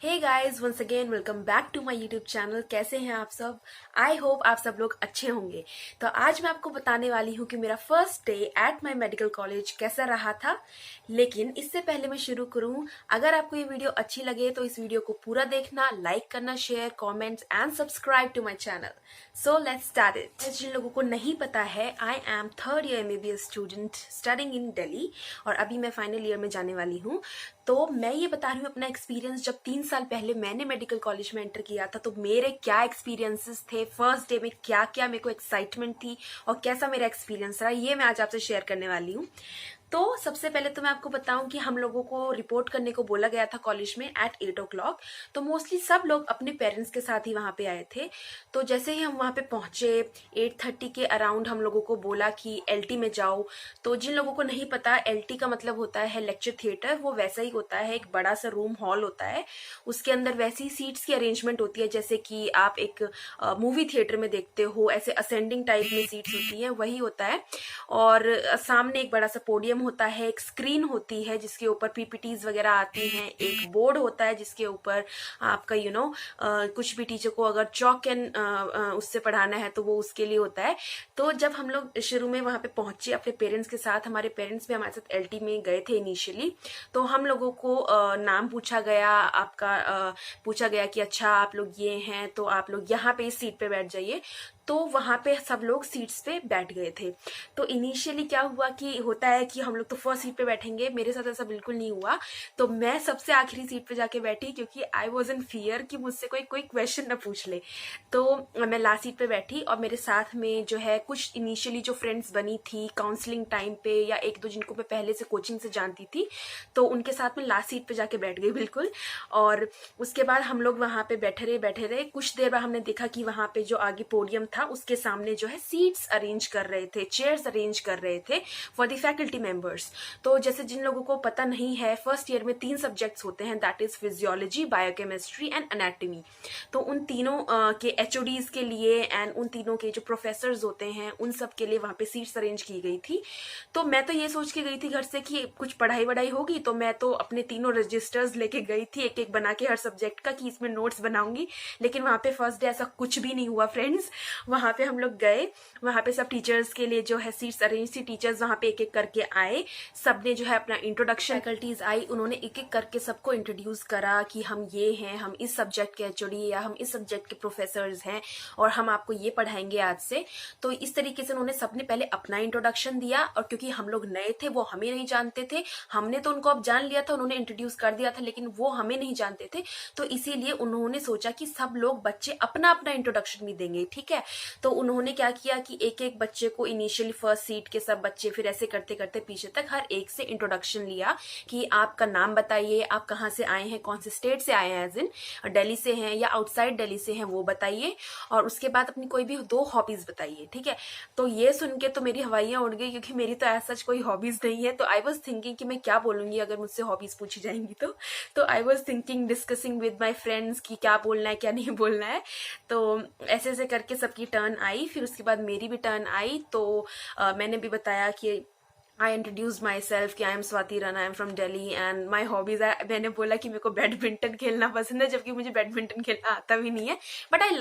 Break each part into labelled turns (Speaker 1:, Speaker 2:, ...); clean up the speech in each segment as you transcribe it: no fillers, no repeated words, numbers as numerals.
Speaker 1: Hey guys, once again welcome back to my YouTube channel. कैसे हैं आप सब? आई होप आप सब लोग अच्छे होंगे। तो आज मैं आपको बताने वाली हूँ कि मेरा first day at my medical college कैसा रहा था। लेकिन इससे पहले मैं शुरू करूँ, अगर आपको ये वीडियो अच्छी लगे तो इस वीडियो को पूरा देखना, लाइक करना, share, comments and subscribe to my channel. So let's start it. जिन लोगों को नहीं पता है, I am third year MBBS student studying in Delhi और अभी मैं फाइनल ईयर में जाने वाली हूँ। तो मैं ये बता रही हूँ अपना एक्सपीरियंस। जब 3 साल पहले मैंने मेडिकल कॉलेज में एंटर किया था तो मेरे क्या एक्सपीरियंसेस थे, फर्स्ट डे में क्या क्या मेरे को एक्साइटमेंट थी और कैसा मेरा एक्सपीरियंस रहा, ये मैं आज आपसे शेयर करने वाली हूँ। तो सबसे पहले तो मैं आपको बताऊं कि हम लोगों को रिपोर्ट करने को बोला गया था कॉलेज में एट 8 o'clock। तो मोस्टली सब लोग अपने पेरेंट्स के साथ ही वहां पे आए थे। तो जैसे ही हम वहां पे पहुंचे 8:30 के अराउंड हम लोगों को बोला कि LT में जाओ। तो जिन लोगों को नहीं पता, LT का मतलब होता है लेक्चर थिएटर। वो वैसा ही होता है, एक बड़ा सा रूम हॉल होता है, उसके अंदर वैसी सीट्स की अरेंजमेंट होती है जैसे कि आप एक मूवी थिएटर में देखते हो, ऐसे असेंडिंग टाइप में सीट्स होती हैं, वही होता है। और सामने एक बड़ा सा पोडियम होता है, एक स्क्रीन होती है जिसके ऊपर PPTs वगैरह आती हैं, एक बोर्ड होता है जिसके ऊपर आपका कुछ भी टीचर को अगर चॉक एंड उससे पढ़ाना है तो वो उसके लिए होता है। तो जब हम लोग शुरू में वहां पे पहुंचे अपने पेरेंट्स के साथ, हमारे पेरेंट्स भी हमारे साथ LT में गए थे इनिशियली। तो हम लोगों को नाम पूछा गया, आपका पूछा गया कि अच्छा आप लोग ये हैं तो आप लोग यहाँ पे इस सीट पे बैठ जाइए। तो वहां पे सब लोग सीट्स पे बैठ गए थे। तो इनिशियली क्या हुआ कि होता है कि हम लोग तो फर्स्ट सीट पे बैठेंगे, मेरे साथ ऐसा बिल्कुल नहीं हुआ। तो मैं सबसे आखिरी सीट पे जाके बैठी क्योंकि आई वॉज इन फियर कि मुझसे कोई कोई क्वेश्चन ना पूछ ले। तो मैं लास्ट सीट पे बैठी और मेरे साथ में जो है कुछ इनिशियली जो फ्रेंड्स बनी थी काउंसलिंग टाइम पे, या एक दो जिनको मैं पहले से कोचिंग से जानती थी, तो उनके साथ में लास्ट सीट पे जाके बैठ गई बिल्कुल। और उसके बाद हम लोग वहां पे बैठे रहे कुछ देर बाद हमने देखा कि वहां पे जो आगे पोडियम था उसके सामने जो है सीट्स अरेंज कर रहे थे, चेयर्स अरेंज कर रहे थे फॉर द फैकल्टी मेंबर्स। तो जैसे जिन लोगों को पता नहीं है, फर्स्ट ईयर में 3 सब्जेक्ट्स होते हैं, that is physiology, biochemistry and anatomy. तो उन तीनों के HODs के लिए एंड उन तीनों के जो प्रोफेसर्स होते हैं उन सब के लिए वहां पे सीट्स अरेंज की गई थी। तो मैं तो ये सोच के गई थी घर से कि कुछ पढ़ाई वढ़ाई होगी, तो मैं तो अपने तीनों रजिस्टर्स लेके गई थी, एक एक बना के हर सब्जेक्ट का, कि इसमें नोट्स बनाऊंगी। लेकिन वहां पे फर्स्ट डे ऐसा कुछ भी नहीं हुआ फ्रेंड्स। वहां पे हम लोग गए, वहां पे सब टीचर्स के लिए जो है सीट्स अरेंज थी, टीचर्स वहां पे एक एक करके आए, सबने जो है अपना इंट्रोडक्शन, फैकल्टीज आई, उन्होंने एक एक करके सबको इंट्रोड्यूस करा कि हम ये हैं, हम इस सब्जेक्ट के HOD या हम इस सब्जेक्ट के प्रोफेसर्स हैं और हम आपको ये पढ़ाएंगे आज से। तो इस तरीके से उन्होंने सबने पहले अपना इंट्रोडक्शन दिया। और क्योंकि हम लोग नए थे, वो हमें नहीं जानते थे, हमने तो उनको अब जान लिया था, उन्होंने इंट्रोड्यूस कर दिया था, लेकिन वो हमें नहीं जानते थे। तो इसीलिए उन्होंने सोचा कि सब लोग बच्चे अपना अपना इंट्रोडक्शन भी देंगे, ठीक है। तो उन्होंने क्या किया कि एक एक बच्चे को, इनिशियली फर्स्ट सीट के सब बच्चे, फिर ऐसे करते करते पीछे तक हर एक से इंट्रोडक्शन लिया कि आपका नाम बताइए, आप कहाँ से आए हैं, कौन से स्टेट से आए हैं, एज इन दिल्ली से हैं या आउटसाइड दिल्ली से हैं, वो बताइए। और उसके बाद अपनी कोई भी 2 हॉबीज बताइए, ठीक है। तो ये सुन के तो मेरी हवाइयां उड़ गई, क्योंकि मेरी तो ऐसा कोई हॉबीज नहीं है। तो आई वॉज थिंकिंग कि मैं क्या बोलूंगी अगर मुझसे हॉबीज पूछी जाएंगी। तो I was thinking, discussing with my friends कि क्या बोलना है क्या नहीं बोलना है। तो ऐसे ऐसे करके सबकी टर्न आई, फिर उसके बाद मेरी भी टर्न आई। तो मैंने भी बताया कि आई इंट्रोड्यूस माई सेल्फ कि I am Swati Rana, I am from Delhi and my hobbies है। मैंने बोला कि मेरे को बैडमिंटन खेलना पसंद है, जबकि मुझे बैडमिंटन खेलना आता भी नहीं है, but I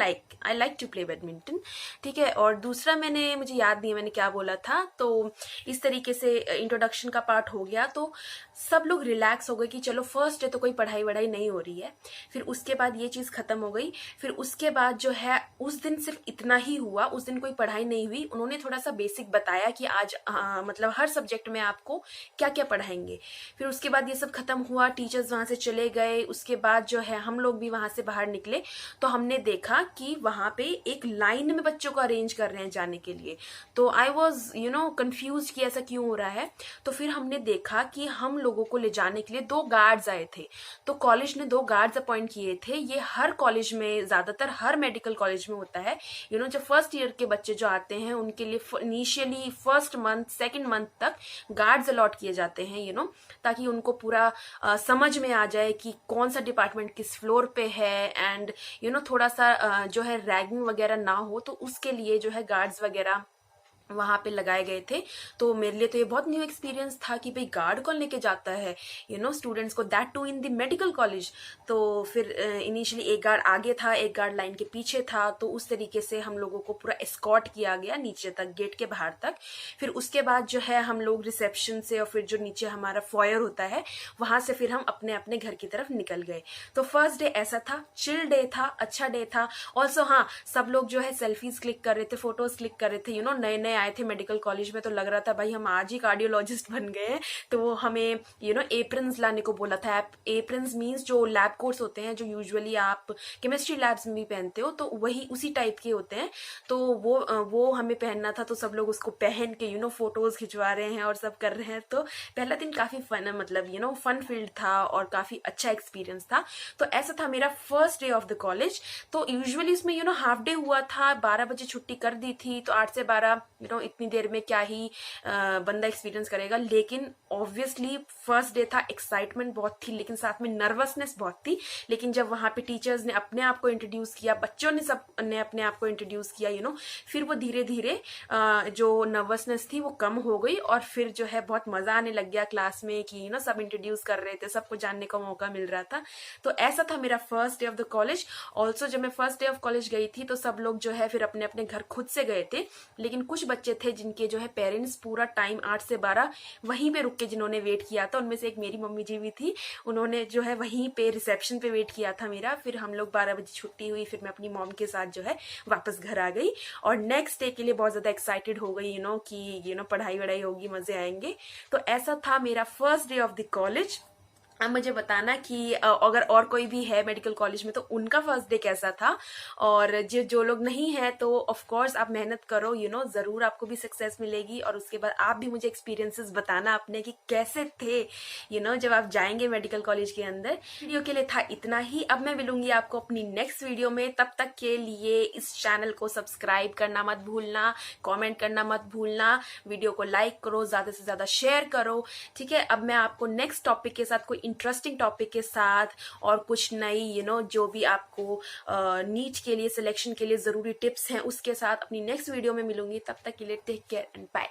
Speaker 1: like to play badminton, ठीक है। और दूसरा मुझे याद नहीं है मैंने क्या बोला था। तो इस तरीके से इंट्रोडक्शन का पार्ट हो गया। तो सब लोग रिलैक्स हो गए कि चलो फर्स्ट डे तो कोई पढ़ाई वढ़ाई नहीं हो रही है। फिर उसके बाद ये चीज खत्म हो गई। फिर उसके बाद जो है उस दिन सिर्फ इतना ही हुआ, उस दिन कोई पढ़ाई नहीं हुई। उन्होंने थोड़ा सा बेसिक बताया कि आज मतलब हर सब्जेक्ट में आपको क्या क्या पढ़ाएंगे। फिर उसके बाद ये सब खत्म हुआ, टीचर्स वहां से चले गए। उसके बाद जो है हम लोग भी वहां से बाहर निकले, तो हमने देखा कि वहां पे एक लाइन में बच्चों को अरेंज कर रहे हैं जाने के लिए। तो आई वॉज कंफ्यूज कि ऐसा क्यों हो रहा है। तो फिर हमने देखा कि हम लोगों को ले जाने के लिए 2 गार्ड्स आए थे। तो कॉलेज ने 2 गार्ड्स अपॉइंट किए थे। ये हर कॉलेज में, ज्यादातर हर मेडिकल कॉलेज में होता है। जो फर्स्ट ईयर के बच्चे जो आते हैं उनके लिए initially first month, second month तक गार्ड्स अलॉट किए जाते हैं, ताकि उनको पूरा समझ में आ जाए कि कौन सा डिपार्टमेंट किस फ्लोर पे है। एंड थोड़ा सा जो है रैगिंग वगैरह ना हो, तो उसके लिए जो है गार्ड्स वगैरह वहां पे लगाए गए थे। तो मेरे लिए तो ये बहुत न्यू एक्सपीरियंस था कि भाई गार्ड कौन लेके जाता है स्टूडेंट्स को, that too in the medical college. तो फिर इनिशियली एक गार्ड आगे था, एक गार्ड लाइन के पीछे था, तो उस तरीके से हम लोगों को पूरा एस्कॉर्ट किया गया नीचे तक, गेट के बाहर तक। फिर उसके बाद जो है हम लोग रिसेप्शन से और फिर जो नीचे हमारा फॉयर होता है वहां से फिर हम अपने अपने घर की तरफ निकल गए। तो फर्स्ट डे ऐसा था, चिल डे था, अच्छा डे था। ऑल्सो हाँ, सब लोग जो है सेल्फीज क्लिक कर रहे थे, फोटोज क्लिक कर रहे थे। नए नए आए थे मेडिकल कॉलेज में, तो लग रहा था भाई हम आज ही कार्डियोलॉजिस्ट बन गए हैं। तो वो हमें एप्रन्स लाने को बोला था। एप्रन्स मीन्स जो लैब कोट्स होते हैं जो यूजुअली आप केमिस्ट्री लैब्स में भी पहनते हो, तो वही उसी टाइप के होते हैं। तो वो हमें पहनना था। तो सब लोग उसको पहन के फोटोज खिंचवा रहे हैं और सब कर रहे हैं। तो पहला दिन काफी फन, मतलब फन फील्ड था और काफी अच्छा एक्सपीरियंस था। तो ऐसा था मेरा first day of the college. तो यूजुअली इसमें हाफ डे हुआ था, 12 बजे छुट्टी कर दी थी, तो 8 से 12 इतनी देर में क्या ही बंदा एक्सपीरियंस करेगा। लेकिन ऑब्वियसली फर्स्ट डे था, एक्साइटमेंट बहुत थी, लेकिन साथ में नर्वसनेस बहुत थी। लेकिन जब वहां पे टीचर्स ने अपने आप को इंट्रोड्यूस किया, बच्चों ने सब ने अपने आप को इंट्रोड्यूस किया, फिर वो धीरे धीरे जो नर्वसनेस थी वो कम हो गई। और फिर जो है बहुत मजा आने लग गया क्लास में कि सब इंट्रोड्यूस कर रहे थे, सबको जानने का मौका मिल रहा था। तो ऐसा था मेरा first day of the college. Also जब मैं फर्स्ट डे ऑफ कॉलेज गई थी तो सब लोग जो है फिर अपने अपने घर खुद से गए थे। लेकिन कुछ बच्चे थे जिनके जो है पेरेंट्स पूरा टाइम 8 से 12 वहीं पे रुक के जिन्होंने वेट किया था। उनमें से एक मेरी मम्मी जी भी थी, उन्होंने जो है वहीं पे रिसेप्शन पे वेट किया था मेरा। फिर हम लोग 12 बजे छुट्टी हुई, फिर मैं अपनी मॉम के साथ जो है वापस घर आ गई और नेक्स्ट डे के लिए बहुत ज्यादा एक्साइटेड हो गई कि पढ़ाई वढ़ाई होगी, मजे आएंगे। तो ऐसा था मेरा first day of the college. अब मुझे बताना कि अगर और कोई भी है मेडिकल कॉलेज में तो उनका फर्स्ट डे कैसा था। और जो लोग नहीं है तो ऑफ कोर्स आप मेहनत करो, जरूर आपको भी सक्सेस मिलेगी। और उसके बाद आप भी मुझे एक्सपीरियंसेस बताना अपने कि कैसे थे जब आप जाएंगे मेडिकल कॉलेज के अंदर। वीडियो के लिए था इतना ही। अब मैं मिलूंगी आपको अपनी नेक्स्ट वीडियो में। तब तक के लिए इस चैनल को सब्सक्राइब करना मत भूलना, कॉमेंट करना मत भूलना, वीडियो को लाइक करो, ज्यादा से ज्यादा शेयर करो, ठीक है। अब मैं आपको नेक्स्ट टॉपिक के साथ, कोई इंटरेस्टिंग टॉपिक के साथ और कुछ नई जो भी आपको नीट के लिए, सिलेक्शन के लिए जरूरी टिप्स हैं उसके साथ अपनी नेक्स्ट वीडियो में मिलूंगी। तब तक के लिए टेक केयर एंड बाय।